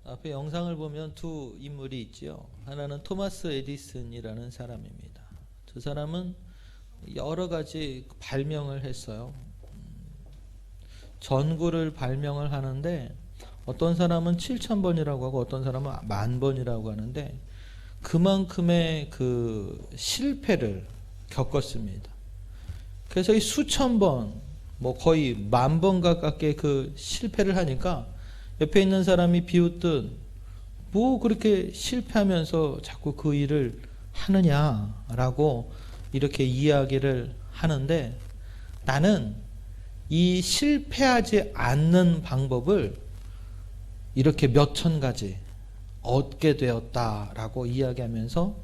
앞에 영상을 보면 두 인물이 있지요. 하나는 토마스 에디슨이라는 사람입니다. 저 사람은 여러 가지 발명을 했어요. 전구를 발명을 하는데 어떤 사람은 7,000번이라고 하고 어떤 사람은 10,000번이라고 하는데 그만큼의 그 실패를 겪었습니다. 그래서 이 수천 번, 거의 10,000번 가깝게 그 실패를 하니까 옆에 있는 사람이 비웃듯 그렇게 실패하면서 자꾸 그 일을 하느냐라고 이렇게 이야기를 하는데, 나는 이 실패하지 않는 방법을 이렇게 몇천 가지 얻게 되었다라고 이야기하면서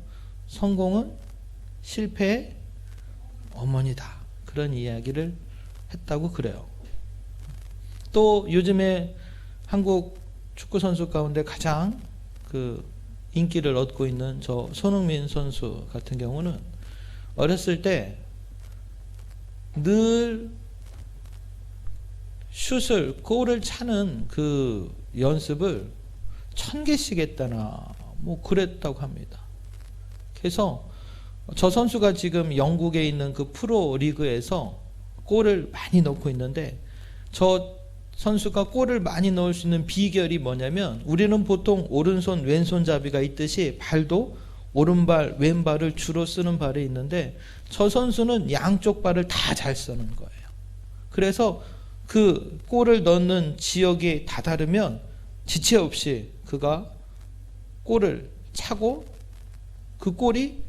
성공은 실패의 어머니다, 그런 이야기를 했다고 그래요. 또 요즘에 한국 축구 선수 가운데 가장 그 인기를 얻고 있는 저 손흥민 선수 같은 경우는 어렸을 때 늘 골을 차는 그 연습을 1,000개씩 했다나 그랬다고 합니다. 그래서 저 선수가 지금 영국에 있는 그 프로 리그에서 골을 많이 넣고 있는데, 저 선수가 골을 많이 넣을 수 있는 비결이 뭐냐면, 우리는 보통 오른손 왼손잡이가 있듯이 발도 오른발 왼발을 주로 쓰는 발이 있는데, 저 선수는 양쪽 발을 다 잘 쓰는 거예요. 그래서 그 골을 넣는 지역이 다 다르면 지체 없이 그가 골을 차고 그 골이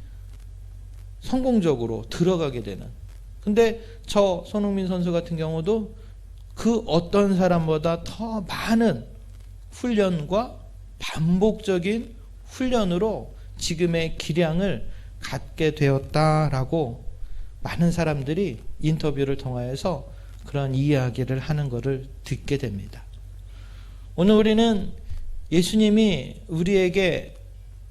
성공적으로 들어가게 되는. 근데 저 손흥민 선수 같은 경우도 그 어떤 사람보다 더 많은 훈련과 반복적인 훈련으로 지금의 기량을 갖게 되었다라고 많은 사람들이 인터뷰를 통하여서 그런 이야기를 하는 것을 듣게 됩니다. 오늘 우리는 예수님이 우리에게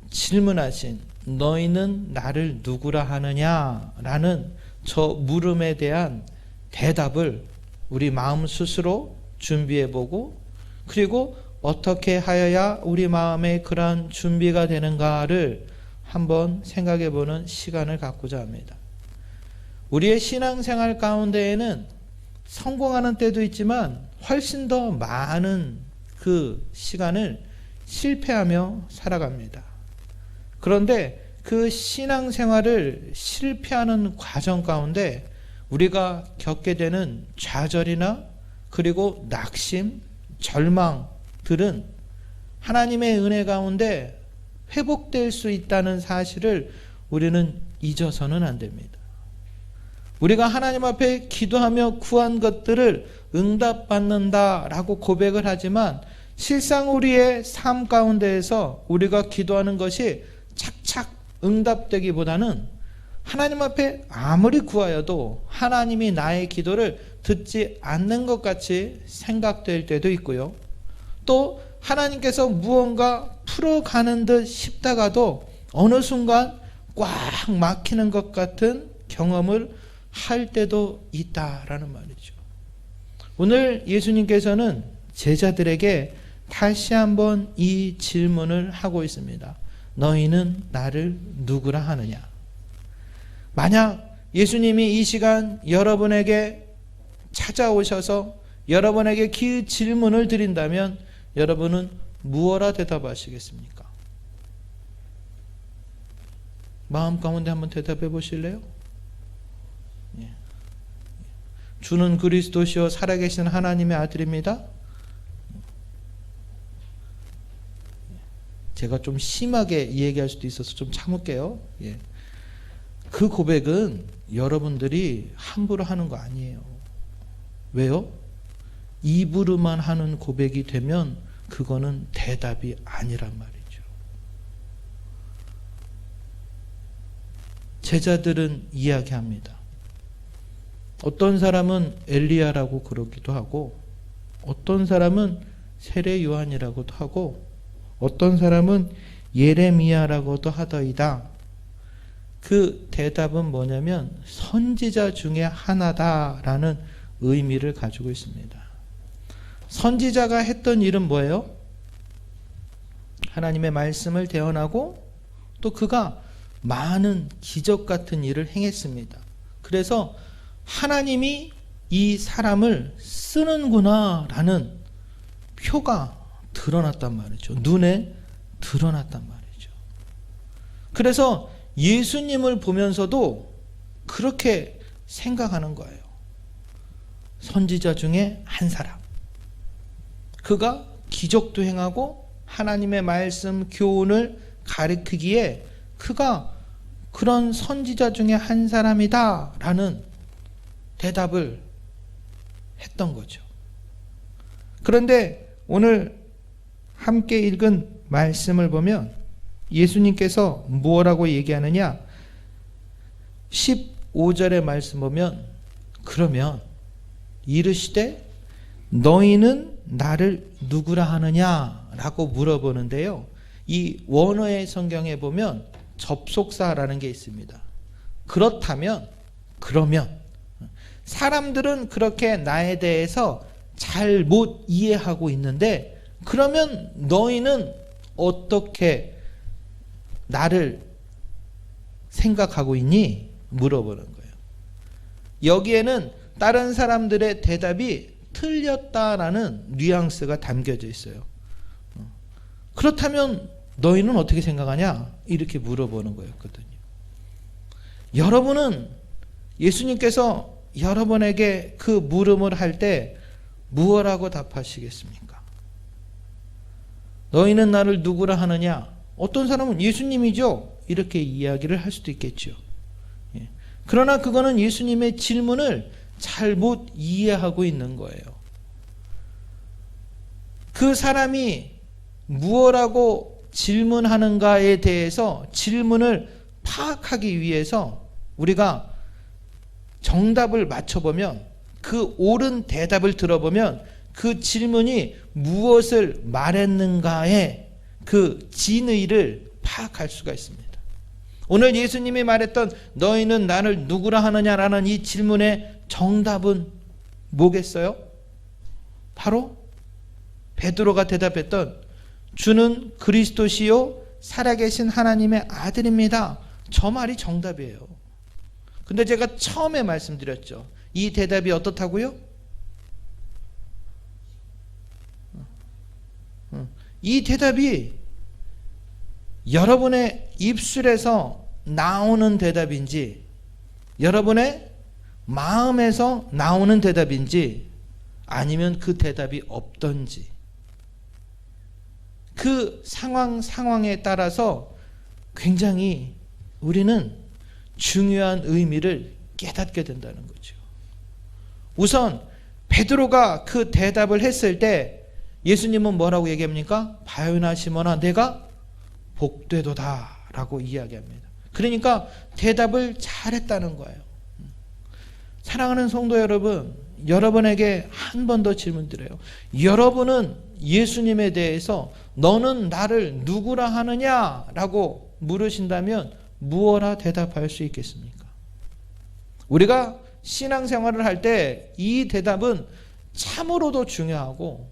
질문하신 너희는 나를 누구라 하느냐라는 저 물음에 대한 대답을 우리 마음 스스로 준비해보고, 그리고 어떻게 하여야 우리 마음에 그러한 준비가 되는가를 한번 생각해보는 시간을 갖고자 합니다. 우리의 신앙생활 가운데에는 성공하는 때도 있지만 훨씬 더 많은 그 시간을 실패하며 살아갑니다. 그런데 그 신앙생활을 실패하는 과정 가운데 우리가 겪게 되는 좌절이나 그리고 낙심, 절망들은 하나님의 은혜 가운데 회복될 수 있다는 사실을 우리는 잊어서는 안 됩니다. 우리가 하나님 앞에 기도하며 구한 것들을 응답받는다라고 고백을 하지만, 실상 우리의 삶 가운데에서 우리가 기도하는 것이 착착 응답되기보다는 하나님 앞에 아무리 구하여도 하나님이 나의 기도를 듣지 않는 것 같이 생각될 때도 있고요. 또 하나님께서 무언가 풀어가는 듯 싶다가도 어느 순간 꽉 막히는 것 같은 경험을 할 때도 있다라는 말이죠. 오늘 예수님께서는 제자들에게 다시 한번 이 질문을 하고 있습니다. 너희는 나를 누구라 하느냐? 만약 예수님이 이 시간 여러분에게 찾아오셔서 여러분에게 그 질문을 드린다면 여러분은 무엇라 대답하시겠습니까? 마음 가운데 한번 대답해 보실래요? 주는 그리스도시요 살아계신 하나님의 아들입니다. 제가 좀 심하게 얘기할 수도 있어서 좀 참을게요. 그 고백은 여러분들이 함부로 하는 거 아니에요. 왜요? 입으로만 하는 고백이 되면 그거는 대답이 아니란 말이죠. 제자들은 이야기합니다. 어떤 사람은 엘리야라고 그러기도 하고, 어떤 사람은 세례 요한이라고도 하고, 어떤 사람은 예레미야라고도 하더이다. 그 대답은 뭐냐면 선지자 중에 하나다라는 의미를 가지고 있습니다. 선지자가 했던 일은 뭐예요? 하나님의 말씀을 대언하고 또 그가 많은 기적 같은 일을 행했습니다. 그래서 하나님이 이 사람을 쓰는구나라는 표가 드러났단 말이죠. 눈에 드러났단 말이죠. 그래서 예수님을 보면서도 그렇게 생각하는 거예요. 선지자 중에 한 사람. 그가 기적도 행하고 하나님의 말씀 교훈을 가르치기에 그가 그런 선지자 중에 한 사람이다라는 대답을 했던 거죠. 그런데 오늘 함께 읽은 말씀을 보면 예수님께서 무엇라고 얘기하느냐? 15절의 말씀 보면 그러면 이르시되 너희는 나를 누구라 하느냐라고 물어보는데요. 이 원어의 성경에 보면 접속사라는 게 있습니다. 그렇다면, 그러면 사람들은 그렇게 나에 대해서 잘 못 이해하고 있는데 그러면 너희는 어떻게 나를 생각하고 있니? 물어보는 거예요. 여기에는 다른 사람들의 대답이 틀렸다라는 뉘앙스가 담겨져 있어요. 그렇다면 너희는 어떻게 생각하냐? 이렇게 물어보는 거였거든요. 여러분은 예수님께서 여러분에게 그 물음을 할 때 무엇라고 답하시겠습니까? 너희는 나를 누구라 하느냐? 어떤 사람은 예수님이죠. 이렇게 이야기를 할 수도 있겠죠. 그러나 그거는 예수님의 질문을 잘못 이해하고 있는 거예요. 그 사람이 무엇라고 질문하는가에 대해서 질문을 파악하기 위해서 우리가 정답을 맞춰보면 그 옳은 대답을 들어보면 그 질문이 무엇을 말했는가의 그 진의를 파악할 수가 있습니다. 오늘 예수님이 말했던 너희는 나를 누구라 하느냐라는 이 질문의 정답은 뭐겠어요? 바로 베드로가 대답했던 주는 그리스도시요 살아계신 하나님의 아들입니다. 저 말이 정답이에요. 근데 제가 처음에 말씀드렸죠. 이 대답이 어떻다고요? 이 대답이 여러분의 입술에서 나오는 대답인지 여러분의 마음에서 나오는 대답인지 아니면 그 대답이 없던지 그 상황에 따라서 굉장히 우리는 중요한 의미를 깨닫게 된다는 거죠. 우선 베드로가 그 대답을 했을 때 예수님은 뭐라고 얘기합니까? 바요나 시몬아 내가 복되도다 라고 이야기합니다. 그러니까 대답을 잘했다는 거예요. 사랑하는 성도 여러분, 여러분에게 한 번 더 질문 드려요. 여러분은 예수님에 대해서 너는 나를 누구라 하느냐라고 물으신다면 무엇라 대답할 수 있겠습니까? 우리가 신앙생활을 할 때 이 대답은 참으로도 중요하고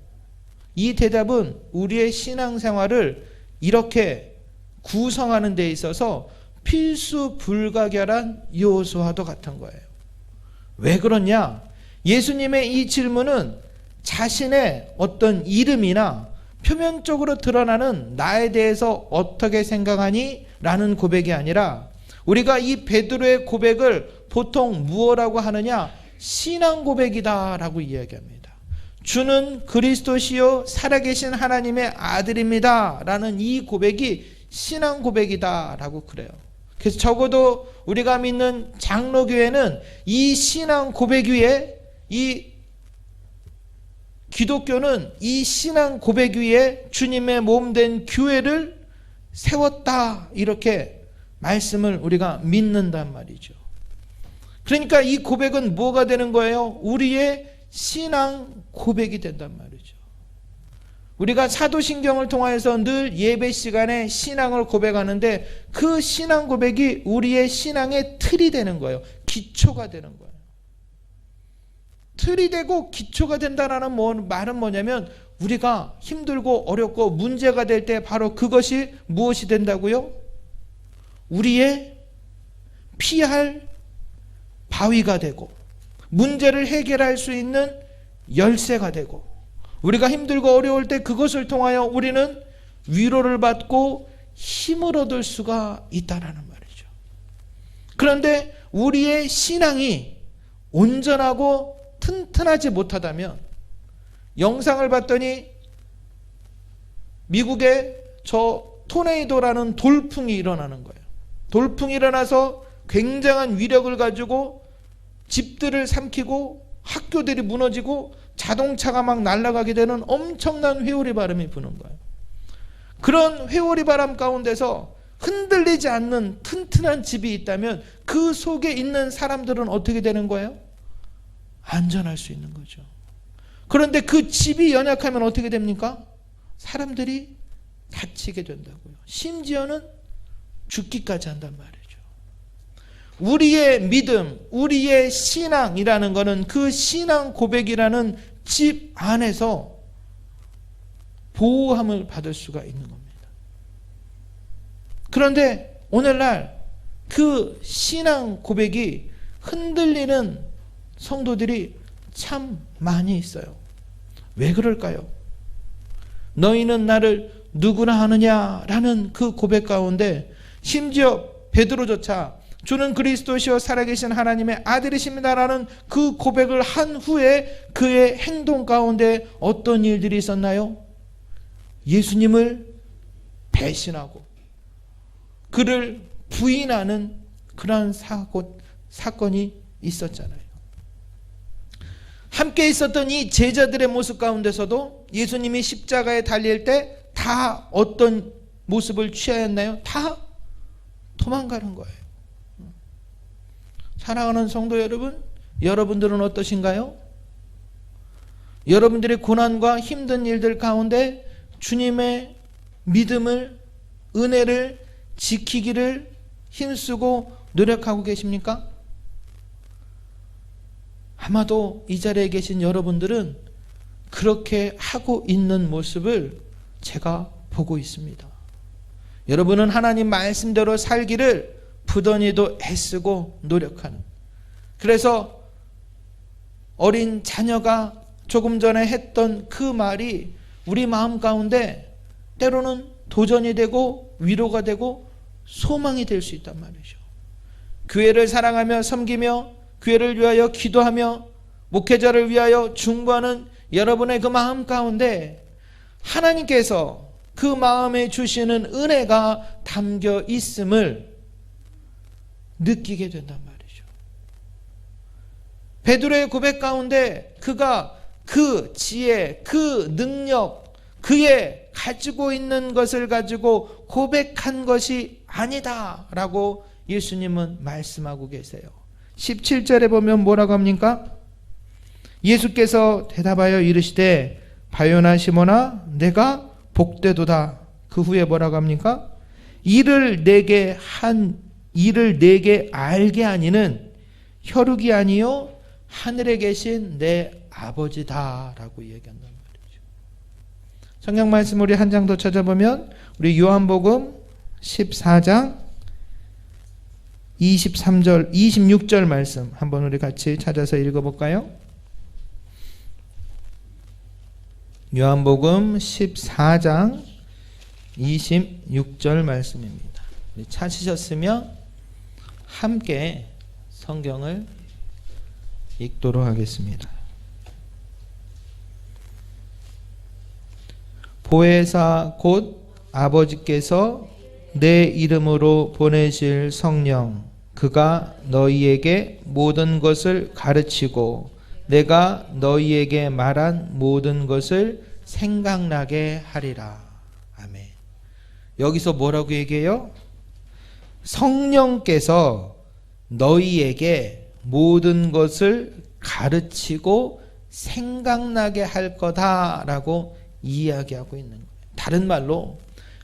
이 대답은 우리의 신앙생활을 이렇게 구성하는 데 있어서 필수 불가결한 요소와도 같은 거예요. 왜 그러냐? 예수님의 이 질문은 자신의 어떤 이름이나 표면적으로 드러나는 나에 대해서 어떻게 생각하니? 라는 고백이 아니라 우리가 이 베드로의 고백을 보통 무엇라고 하느냐? 신앙 고백이다 라고 이야기합니다. 주는 그리스도시요 살아계신 하나님의 아들입니다 라는 이 고백이 신앙 고백이다 라고 그래요. 그래서 적어도 우리가 믿는 장로교회는 이 신앙 고백 위에 이 기독교는 이 신앙 고백 위에 주님의 몸된 교회를 세웠다 이렇게 말씀을 우리가 믿는단 말이죠. 그러니까 이 고백은 뭐가 되는 거예요? 우리의 신앙 고백이 된단 말이죠. 우리가 사도신경을 통해서 늘 예배 시간에 신앙을 고백하는데 그 신앙 고백이 우리의 신앙의 틀이 되는 거예요. 기초가 되는 거예요. 틀이 되고 기초가 된다는 말은 뭐냐면 우리가 힘들고 어렵고 문제가 될 때 바로 그것이 무엇이 된다고요? 우리의 피할 바위가 되고 문제를 해결할 수 있는 열쇠가 되고 우리가 힘들고 어려울 때 그것을 통하여 우리는 위로를 받고 힘을 얻을 수가 있다라는 말이죠. 그런데 우리의 신앙이 온전하고 튼튼하지 못하다면 영상을 봤더니 미국에 저 토네이도라는 돌풍이 일어나는 거예요. 돌풍이 일어나서 굉장한 위력을 가지고 집들을 삼키고 학교들이 무너지고 자동차가 막 날아가게 되는 엄청난 회오리 바람이 부는 거예요. 그런 회오리 바람 가운데서 흔들리지 않는 튼튼한 집이 있다면 그 속에 있는 사람들은 어떻게 되는 거예요? 안전할 수 있는 거죠. 그런데 그 집이 연약하면 어떻게 됩니까? 사람들이 다치게 된다고요. 심지어는 죽기까지 한단 말이죠. 우리의 믿음, 우리의 신앙이라는 것은 그 신앙 고백이라는 집 안에서 보호함을 받을 수가 있는 겁니다. 그런데 오늘날 그 신앙 고백이 흔들리는 성도들이 참 많이 있어요. 왜 그럴까요? 너희는 나를 누구나 하느냐라는 그 고백 가운데 심지어 베드로조차 주는 그리스도시요 살아계신 하나님의 아들이십니다라는 그 고백을 한 후에 그의 행동 가운데 어떤 일들이 있었나요? 예수님을 배신하고 그를 부인하는 그런 사건이 있었잖아요. 함께 있었던 이 제자들의 모습 가운데서도 예수님이 십자가에 달릴 때 다 어떤 모습을 취하였나요? 다 도망가는 거예요. 사랑하는 성도 여러분, 여러분들은 어떠신가요? 여러분들의 고난과 힘든 일들 가운데 주님의 믿음을, 은혜를 지키기를 힘쓰고 노력하고 계십니까? 아마도 이 자리에 계신 여러분들은 그렇게 하고 있는 모습을 제가 보고 있습니다. 여러분은 하나님 말씀대로 살기를 부단히도 애쓰고 노력하는, 그래서 어린 자녀가 조금 전에 했던 그 말이 우리 마음 가운데 때로는 도전이 되고 위로가 되고 소망이 될 수 있단 말이죠. 교회를 사랑하며 섬기며 교회를 위하여 기도하며 목회자를 위하여 중보하는 여러분의 그 마음 가운데 하나님께서 그 마음에 주시는 은혜가 담겨 있음을 느끼게 된단 말이죠. 베드로의 고백 가운데 그가 그 지혜, 그 능력, 그의 가지고 있는 것을 가지고 고백한 것이 아니다 라고 예수님은 말씀하고 계세요. 17절에 보면 뭐라고 합니까? 예수께서 대답하여 이르시되 바요나 시몬아 내가 복되도다. 그 후에 뭐라고 합니까? 이를 내게 알게 하니는 혈육이 아니요 하늘에 계신 내 아버지다 라고 얘기한단 말이죠. 성경 말씀 우리 한 장 더 찾아보면 우리 요한복음 14장 23절 26절 말씀 한번 우리 같이 찾아서 읽어볼까요? 요한복음 14장 26절 말씀입니다. 찾으셨으면 함께 성경을 읽도록 하겠습니다. 보혜사 곧 아버지께서 내 이름으로 보내실 성령 그가 너희에게 모든 것을 가르치고 내가 너희에게 말한 모든 것을 생각나게 하리라. 아멘. 여기서 뭐라고 얘기해요? 성령께서 너희에게 모든 것을 가르치고 생각나게 할 거다라고 이야기하고 있는 거예요. 다른 말로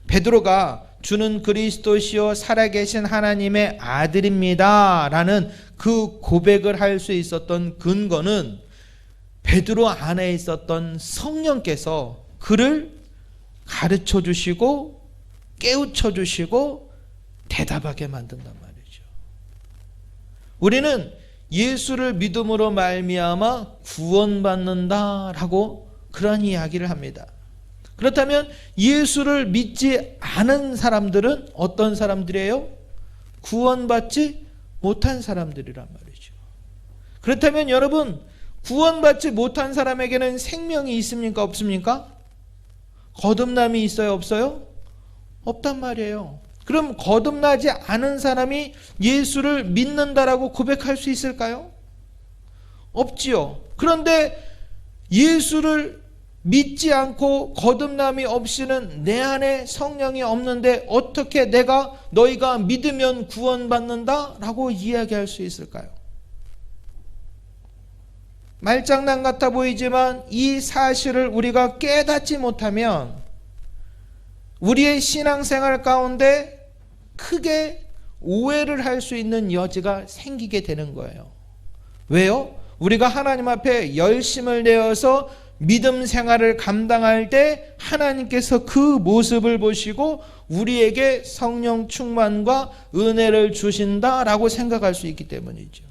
베드로가 주는 그리스도시요 살아계신 하나님의 아들입니다 라는 그 고백을 할 수 있었던 근거는 베드로 안에 있었던 성령께서 그를 가르쳐 주시고 깨우쳐 주시고 대답하게 만든단 말이죠. 우리는 예수를 믿음으로 말미암아 구원받는다라고 그런 이야기를 합니다. 그렇다면 예수를 믿지 않은 사람들은 어떤 사람들이에요? 구원받지 못한 사람들이란 말이죠. 그렇다면 여러분, 구원받지 못한 사람에게는 생명이 있습니까? 없습니까? 거듭남이 있어요? 없어요? 없단 말이에요. 그럼 거듭나지 않은 사람이 예수를 믿는다라고 고백할 수 있을까요? 없지요. 그런데 예수를 믿지 않고 거듭남이 없이는 내 안에 성령이 없는데 어떻게 너희가 믿으면 구원받는다? 라고 이야기할 수 있을까요? 말장난 같아 보이지만 이 사실을 우리가 깨닫지 못하면 우리의 신앙생활 가운데 크게 오해를 할 수 있는 여지가 생기게 되는 거예요. 왜요? 우리가 하나님 앞에 열심을 내어서 믿음 생활을 감당할 때 하나님께서 그 모습을 보시고 우리에게 성령 충만과 은혜를 주신다라고 생각할 수 있기 때문이죠.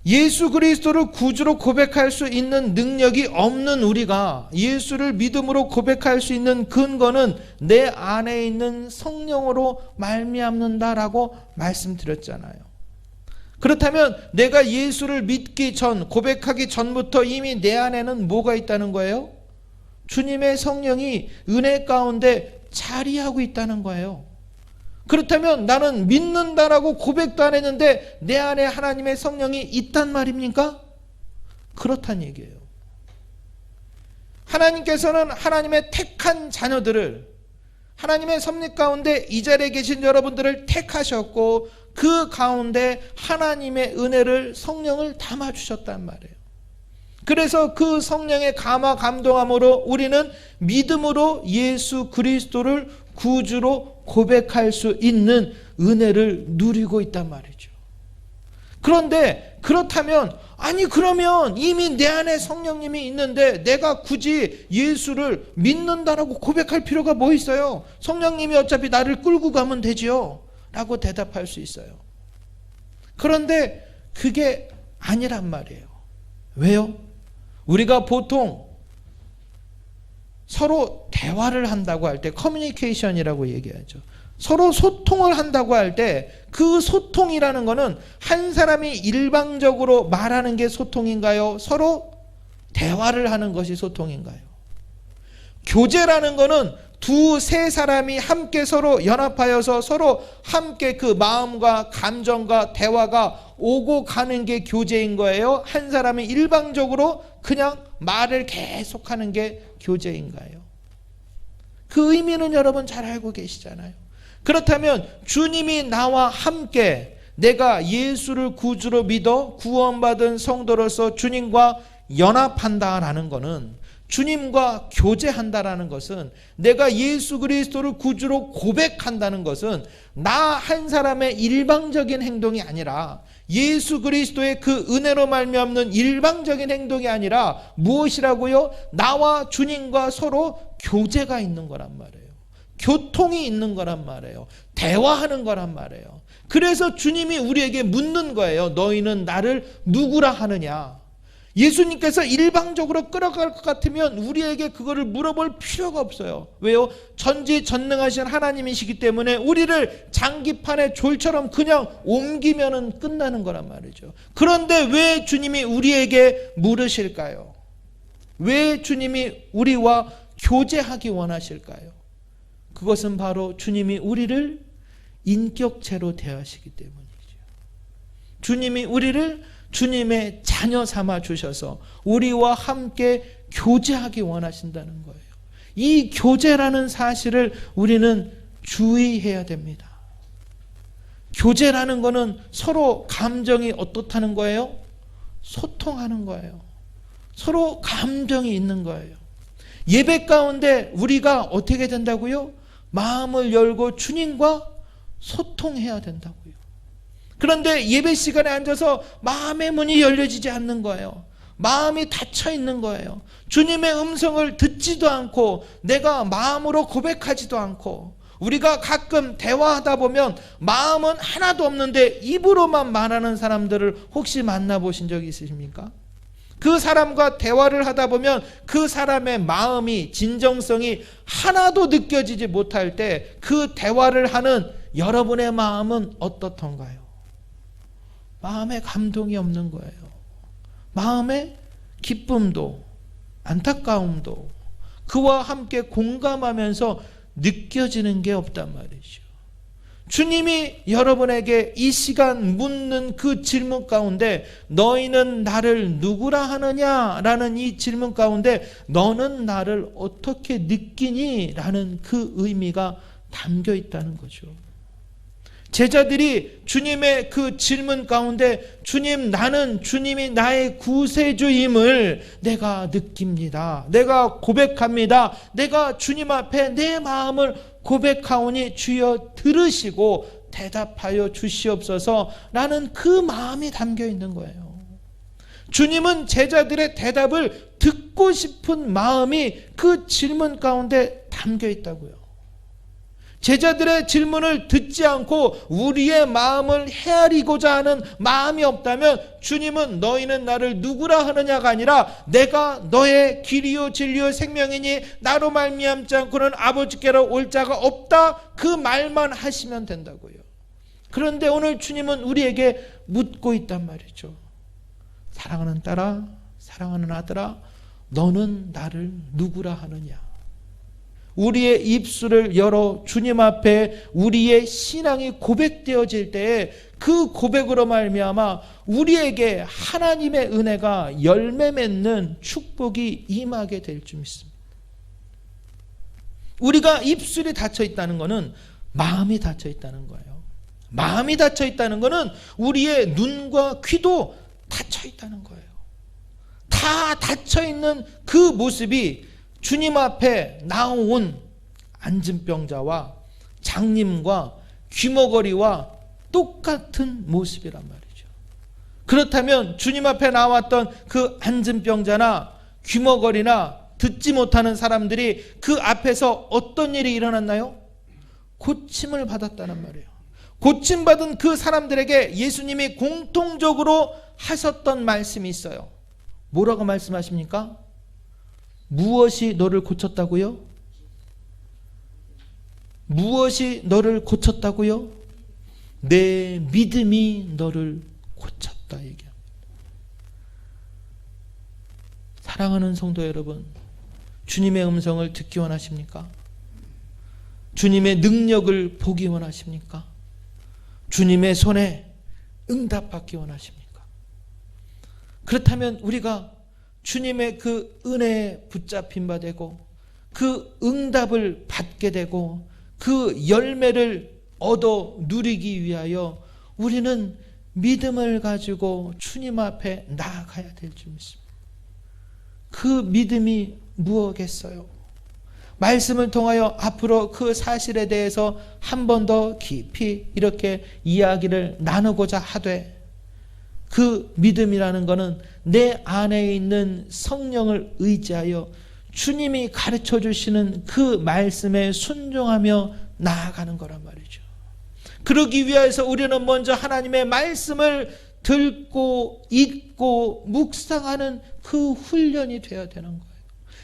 예수 그리스도를 구주로 고백할 수 있는 능력이 없는 우리가 예수를 믿음으로 고백할 수 있는 근거는 내 안에 있는 성령으로 말미암는다라고 말씀드렸잖아요. 그렇다면 내가 예수를 믿기 전, 고백하기 전부터 이미 내 안에는 뭐가 있다는 거예요? 주님의 성령이 은혜 가운데 자리하고 있다는 거예요. 그렇다면 나는 믿는다라고 고백도 안 했는데 내 안에 하나님의 성령이 있단 말입니까? 그렇단 얘기예요. 하나님께서는 하나님의 택한 자녀들을, 하나님의 섭리 가운데 이 자리에 계신 여러분들을 택하셨고 그 가운데 하나님의 은혜를, 성령을 담아주셨단 말이에요. 그래서 그 성령의 감화 감동함으로 우리는 믿음으로 예수 그리스도를 구주로 고백할 수 있는 은혜를 누리고 있단 말이죠. 그런데 그렇다면 그러면 이미 내 안에 성령님이 있는데 내가 굳이 예수를 믿는다라고 고백할 필요가 뭐 있어요? 성령님이 어차피 나를 끌고 가면 되지요 라고 대답할 수 있어요. 그런데 그게 아니란 말이에요. 왜요? 우리가 보통 서로 대화를 한다고 할 때 커뮤니케이션이라고 얘기하죠. 서로 소통을 한다고 할 때 그 소통이라는 거는 한 사람이 일방적으로 말하는 게 소통인가요? 서로 대화를 하는 것이 소통인가요? 교제라는 거는 두세 사람이 함께 서로 연합하여서 서로 함께 그 마음과 감정과 대화가 오고 가는 게 교제인 거예요? 한 사람이 일방적으로 그냥 말을 계속하는 게 교제인가요? 그 의미는 여러분 잘 알고 계시잖아요. 그렇다면 주님이 나와 함께 내가 예수를 구주로 믿어 구원받은 성도로서 주님과 연합한다라는 것은, 주님과 교제한다라는 것은, 내가 예수 그리스도를 구주로 고백한다는 것은 나 한 사람의 일방적인 행동이 아니라 예수 그리스도의 그 은혜로 말미암는 일방적인 행동이 아니라 무엇이라고요? 나와 주님과 서로 교제가 있는 거란 말이에요. 교통이 있는 거란 말이에요. 대화하는 거란 말이에요. 그래서 주님이 우리에게 묻는 거예요. 너희는 나를 누구라 하느냐? 예수님께서 일방적으로 끌어갈 것 같으면 우리에게 그거를 물어볼 필요가 없어요. 왜요? 전지전능하신 하나님이시기 때문에 우리를 장기판의 졸처럼 그냥 옮기면 끝나는 거란 말이죠. 그런데 왜 주님이 우리에게 물으실까요? 왜 주님이 우리와 교제하기 원하실까요? 그것은 바로 주님이 우리를 인격체로 대하시기 때문이죠. 주님이 우리를 주님의 자녀 삼아 주셔서 우리와 함께 교제하기 원하신다는 거예요. 이 교제라는 사실을 우리는 주의해야 됩니다. 교제라는 것은 서로 감정이 어떻다는 거예요? 소통하는 거예요. 서로 감정이 있는 거예요. 예배 가운데 우리가 어떻게 된다고요? 마음을 열고 주님과 소통해야 된다고요. 그런데 예배 시간에 앉아서 마음의 문이 열려지지 않는 거예요. 마음이 닫혀 있는 거예요. 주님의 음성을 듣지도 않고 내가 마음으로 고백하지도 않고, 우리가 가끔 대화하다 보면 마음은 하나도 없는데 입으로만 말하는 사람들을 혹시 만나보신 적 있으십니까? 그 사람과 대화를 하다 보면 그 사람의 마음이, 진정성이 하나도 느껴지지 못할 때 그 대화를 하는 여러분의 마음은 어떻던가요? 마음에 감동이 없는 거예요. 마음에 기쁨도 안타까움도 그와 함께 공감하면서 느껴지는 게 없단 말이죠. 주님이 여러분에게 이 시간 묻는 그 질문 가운데, 너희는 나를 누구라 하느냐라는 이 질문 가운데 너는 나를 어떻게 느끼니? 라는 그 의미가 담겨 있다는 거죠. 제자들이 주님의 그 질문 가운데, 주님, 나는 주님이 나의 구세주임을 내가 느낍니다. 내가 고백합니다. 내가 주님 앞에 내 마음을 고백하오니 주여 들으시고 대답하여 주시옵소서 라는 그 마음이 담겨 있는 거예요. 주님은 제자들의 대답을 듣고 싶은 마음이 그 질문 가운데 담겨 있다고요. 제자들의 질문을 듣지 않고 우리의 마음을 헤아리고자 하는 마음이 없다면 주님은 너희는 나를 누구라 하느냐가 아니라 내가 너의 길이요 진리요 생명이니 나로 말미암지 않고는 아버지께로 올 자가 없다, 그 말만 하시면 된다고요. 그런데 오늘 주님은 우리에게 묻고 있단 말이죠. 사랑하는 딸아, 사랑하는 아들아, 너는 나를 누구라 하느냐? 우리의 입술을 열어 주님 앞에 우리의 신앙이 고백되어질 때에 그 고백으로 말미암아 우리에게 하나님의 은혜가 열매 맺는 축복이 임하게 될 줄 믿습니다. 우리가 입술이 닫혀 있다는 것은 마음이 닫혀 있다는 거예요. 마음이 닫혀 있다는 것은 우리의 눈과 귀도 닫혀 있다는 거예요. 다 닫혀 있는 그 모습이 주님 앞에 나온 안진병자와 장님과 귀머거리와 똑같은 모습이란 말이죠. 그렇다면 주님 앞에 나왔던 그 안진병자나 귀머거리나 듣지 못하는 사람들이 그 앞에서 어떤 일이 일어났나요? 고침을 받았다는 말이에요. 고침받은 그 사람들에게 예수님이 공통적으로 하셨던 말씀이 있어요. 뭐라고 말씀하십니까? 무엇이 너를 고쳤다고요? 무엇이 너를 고쳤다고요? 내 믿음이 너를 고쳤다 얘기합니다. 사랑하는 성도 여러분, 주님의 음성을 듣기 원하십니까? 주님의 능력을 보기 원하십니까? 주님의 손에 응답받기 원하십니까? 그렇다면 우리가 주님의 그 은혜에 붙잡힌 바 되고 그 응답을 받게 되고 그 열매를 얻어 누리기 위하여 우리는 믿음을 가지고 주님 앞에 나아가야 될 줄 믿습니다. 그 믿음이 무엇겠어요? 말씀을 통하여 앞으로 그 사실에 대해서 한 번 더 깊이 이렇게 이야기를 나누고자 하되, 그 믿음이라는 것은 내 안에 있는 성령을 의지하여 주님이 가르쳐 주시는 그 말씀에 순종하며 나아가는 거란 말이죠. 그러기 위해서 우리는 먼저 하나님의 말씀을 듣고 읽고 묵상하는 그 훈련이 되어야 되는 거예요.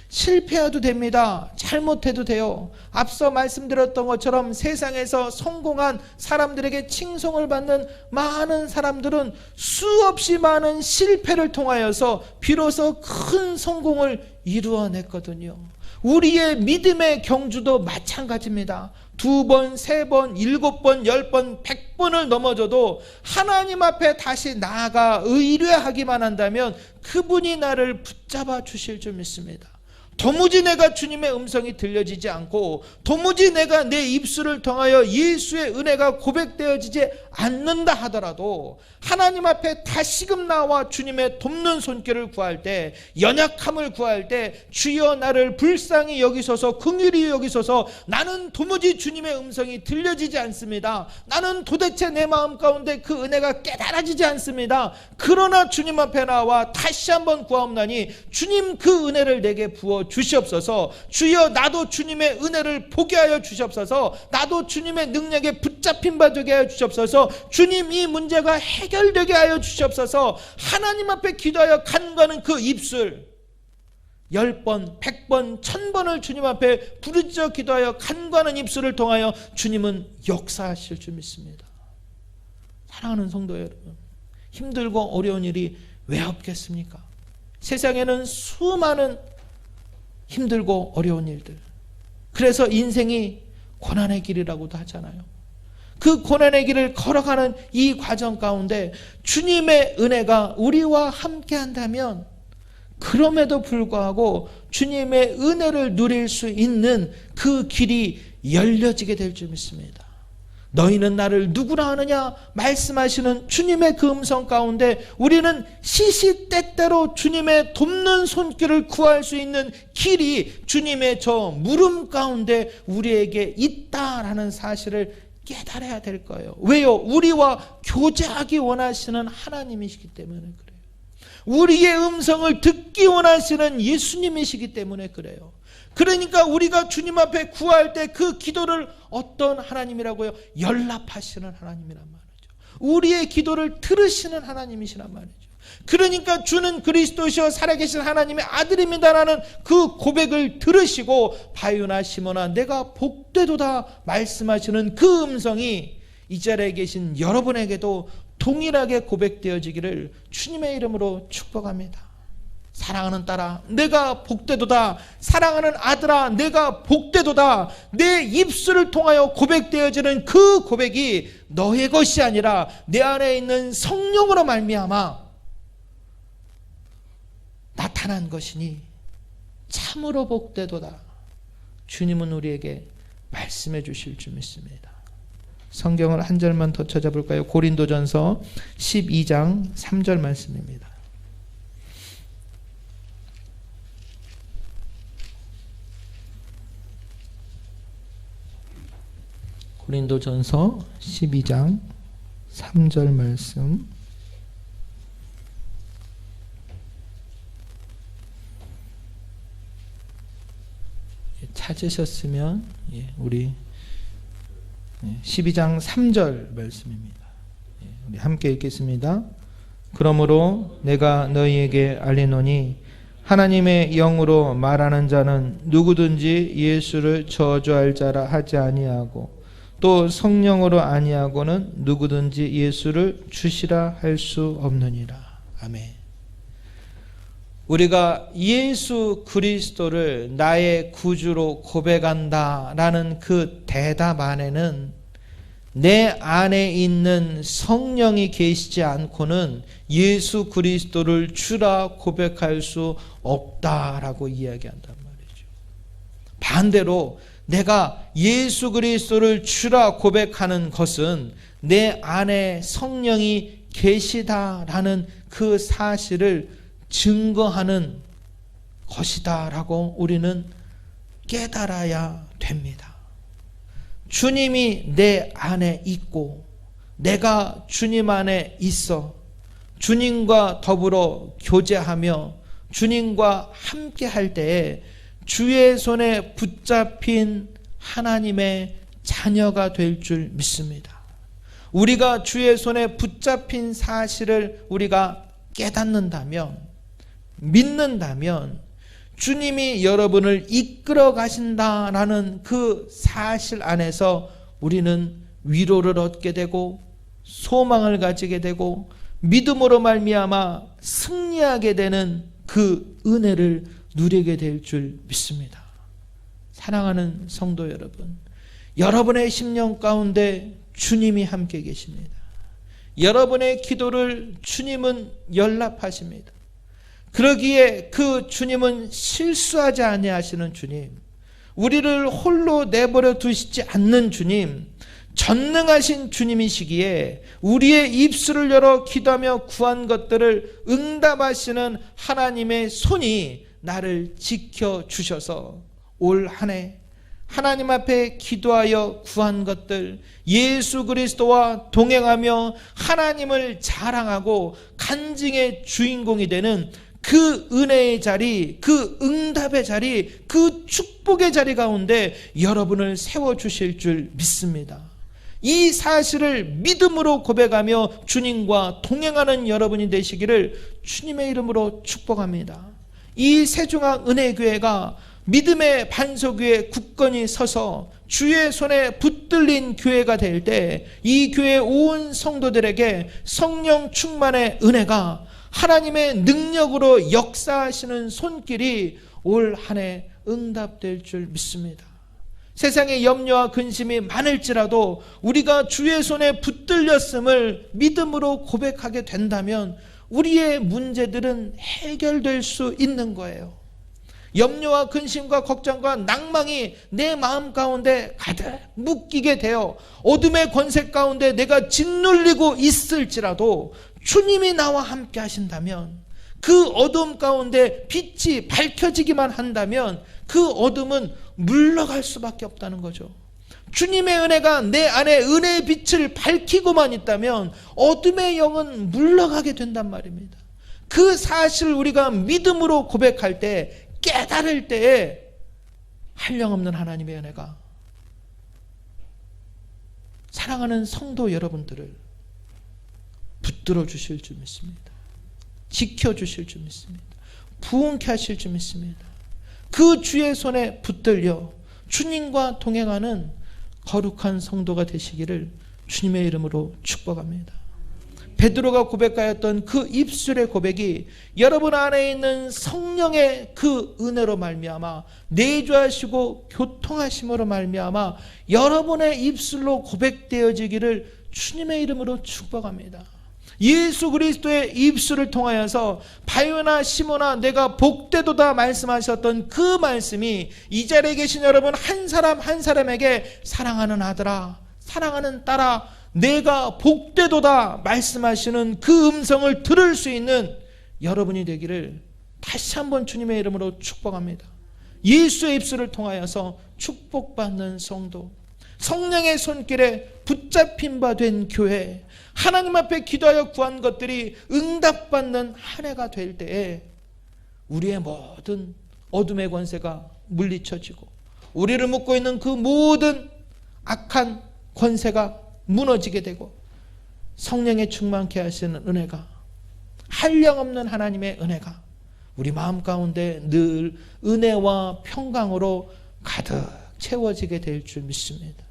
실패해도 됩니다. 잘못해도 돼요. 앞서 말씀드렸던 것처럼 세상에서 성공한 사람들에게 칭송을 받는 많은 사람들은 수없이 많은 실패를 통하여서 비로소 큰 성공을 이루어냈거든요. 우리의 믿음의 경주도 마찬가지입니다. 2번, 3번, 7번, 10번, 100번을 넘어져도 하나님 앞에 다시 나아가 의뢰하기만 한다면 그분이 나를 붙잡아 주실 줄 믿습니다. 도무지 내가 주님의 음성이 들려지지 않고 도무지 내가 내 입술을 통하여 예수의 은혜가 고백되어지지 않는다 하더라도 하나님 앞에 다시금 나와 주님의 돕는 손길을 구할 때, 연약함을 구할 때 주여 나를 불쌍히 여기소서, 긍휼히 여기소서, 나는 도무지 주님의 음성이 들려지지 않습니다. 나는 도대체 내 마음 가운데 그 은혜가 깨달아지지 않습니다. 그러나 주님 앞에 나와 다시 한번 구하옵나니 주님 그 은혜를 내게 부어 주시옵소서. 주여 나도 주님의 은혜를 보게 하여 주시옵소서. 나도 주님의 능력에 붙잡힌 바 되게 하여 주시옵소서. 주님 이 문제가 해결되게 하여 주시옵소서. 하나님 앞에 기도하여 간구하는 그 입술, 10번, 100번, 1000번을 주님 앞에 부르짖어 기도하여 간구하는 입술을 통하여 주님은 역사하실 줄 믿습니다. 사랑하는 성도 여러분, 힘들고 어려운 일이 왜 없겠습니까? 세상에는 수많은 힘들고 어려운 일들, 그래서 인생이 고난의 길이라고도 하잖아요. 그 고난의 길을 걸어가는 이 과정 가운데 주님의 은혜가 우리와 함께 한다면, 그럼에도 불구하고 주님의 은혜를 누릴 수 있는 그 길이 열려지게 될 줄 믿습니다. 너희는 나를 누구라 하느냐 말씀하시는 주님의 그 음성 가운데 우리는 시시때때로 주님의 돕는 손길을 구할 수 있는 길이 주님의 저 물음 가운데 우리에게 있다라는 사실을 깨달아야 될 거예요. 왜요? 우리와 교제하기 원하시는 하나님이시기 때문에 그래요. 우리의 음성을 듣기 원하시는 예수님이시기 때문에 그래요. 그러니까 우리가 주님 앞에 구할 때 그 기도를 어떤 하나님이라고요? 연락하시는 하나님이란 말이죠. 우리의 기도를 들으시는 하나님이시란 말이죠. 그러니까 주는 그리스도시여 살아계신 하나님의 아들입니다라는 그 고백을 들으시고 바유나 시몬아 내가 복되도다 말씀하시는 그 음성이 이 자리에 계신 여러분에게도 동일하게 고백되어지기를 주님의 이름으로 축복합니다. 사랑하는 딸아 내가 복되도다, 사랑하는 아들아 내가 복되도다, 내 입술을 통하여 고백되어지는 그 고백이 너의 것이 아니라 내 안에 있는 성령으로 말미암아 나타난 것이니 참으로 복되도다. 주님은 우리에게 말씀해 주실 줄 믿습니다. 성경을 한 절만 더 찾아볼까요? 고린도전서 12장 3절 말씀입니다. 고린도전서 12장 3절 말씀. 찾으셨으면 우리 12장 3절 말씀입니다. 우리 함께 읽겠습니다. 그러므로 내가 너희에게 알리노니 하나님의 영으로 말하는 자는 누구든지 예수를 저주할 자라 하지 아니하고 또 성령으로 아니하고는 누구든지 예수를 주시라 할 수 없느니라. 아멘. 우리가 예수 그리스도를 나의 구주로 고백한다라는 그 대답 안에는 내 안에 있는 성령이 계시지 않고는 예수 그리스도를 주라 고백할 수 없다라고 이야기한단 말이죠. 반대로 내가 예수 그리스도를 주라 고백하는 것은 내 안에 성령이 계시다라는 그 사실을 증거하는 것이다라고 우리는 깨달아야 됩니다. 주님이 내 안에 있고 내가 주님 안에 있어 주님과 더불어 교제하며 주님과 함께 할 때에 주의 손에 붙잡힌 하나님의 자녀가 될 줄 믿습니다. 우리가 주의 손에 붙잡힌 사실을 우리가 깨닫는다면, 믿는다면 주님이 여러분을 이끌어 가신다라는 그 사실 안에서 우리는 위로를 얻게 되고 소망을 가지게 되고 믿음으로 말미암아 승리하게 되는 그 은혜를 누리게 될 줄 믿습니다. 사랑하는 성도 여러분, 여러분의 심령 가운데 주님이 함께 계십니다. 여러분의 기도를 주님은 연락하십니다. 그러기에 그 주님은 실수하지 아니하시는 주님, 우리를 홀로 내버려 두시지 않는 주님, 전능하신 주님이시기에 우리의 입술을 열어 기도하며 구한 것들을 응답하시는 하나님의 손이 나를 지켜주셔서 올 한 해 하나님 앞에 기도하여 구한 것들, 예수 그리스도와 동행하며 하나님을 자랑하고 간증의 주인공이 되는 그 은혜의 자리, 그 응답의 자리, 그 축복의 자리 가운데 여러분을 세워주실 줄 믿습니다. 이 사실을 믿음으로 고백하며 주님과 동행하는 여러분이 되시기를 주님의 이름으로 축복합니다. 이 세종학 은혜교회가 믿음의 반석 위에 굳건히 서서 주의 손에 붙들린 교회가 될 때 이 교회 온 성도들에게 성령 충만의 은혜가 하나님의 능력으로 역사하시는 손길이 올 한 해 응답될 줄 믿습니다. 세상에 염려와 근심이 많을지라도 우리가 주의 손에 붙들렸음을 믿음으로 고백하게 된다면 우리의 문제들은 해결될 수 있는 거예요. 염려와 근심과 걱정과 낭망이 내 마음 가운데 가득 묶이게 되어 어둠의 권세 가운데 내가 짓눌리고 있을지라도 주님이 나와 함께 하신다면, 그 어둠 가운데 빛이 밝혀지기만 한다면 그 어둠은 물러갈 수밖에 없다는 거죠. 주님의 은혜가 내 안에 은혜의 빛을 밝히고만 있다면 어둠의 영은 물러가게 된단 말입니다. 그 사실을 우리가 믿음으로 고백할 때, 깨달을 때에 한량없는 하나님의 은혜가 사랑하는 성도 여러분들을 붙들어 주실 줄 믿습니다. 지켜 주실 줄 믿습니다. 부흥케 하실 줄 믿습니다. 그 주의 손에 붙들려 주님과 동행하는 거룩한 성도가 되시기를 주님의 이름으로 축복합니다. 베드로가 고백하였던 그 입술의 고백이 여러분 안에 있는 성령의 그 은혜로 말미암아 내주하시고 교통하심으로 말미암아 여러분의 입술로 고백되어지기를 주님의 이름으로 축복합니다. 예수 그리스도의 입술을 통하여서 바요나 시모나 내가 복되도다 말씀하셨던 그 말씀이 이 자리에 계신 여러분 한 사람 한 사람에게 사랑하는 아들아, 사랑하는 딸아, 내가 복되도다 말씀하시는 그 음성을 들을 수 있는 여러분이 되기를 다시 한번 주님의 이름으로 축복합니다. 예수의 입술을 통하여서 축복받는 성도, 성령의 손길에 붙잡힌 바 된 교회, 하나님 앞에 기도하여 구한 것들이 응답받는 한 해가 될 때에 우리의 모든 어둠의 권세가 물리쳐지고 우리를 묶고 있는 그 모든 악한 권세가 무너지게 되고 성령의 충만케 하시는 은혜가, 한량없는 하나님의 은혜가 우리 마음 가운데 늘 은혜와 평강으로 가득 채워지게 될 줄 믿습니다.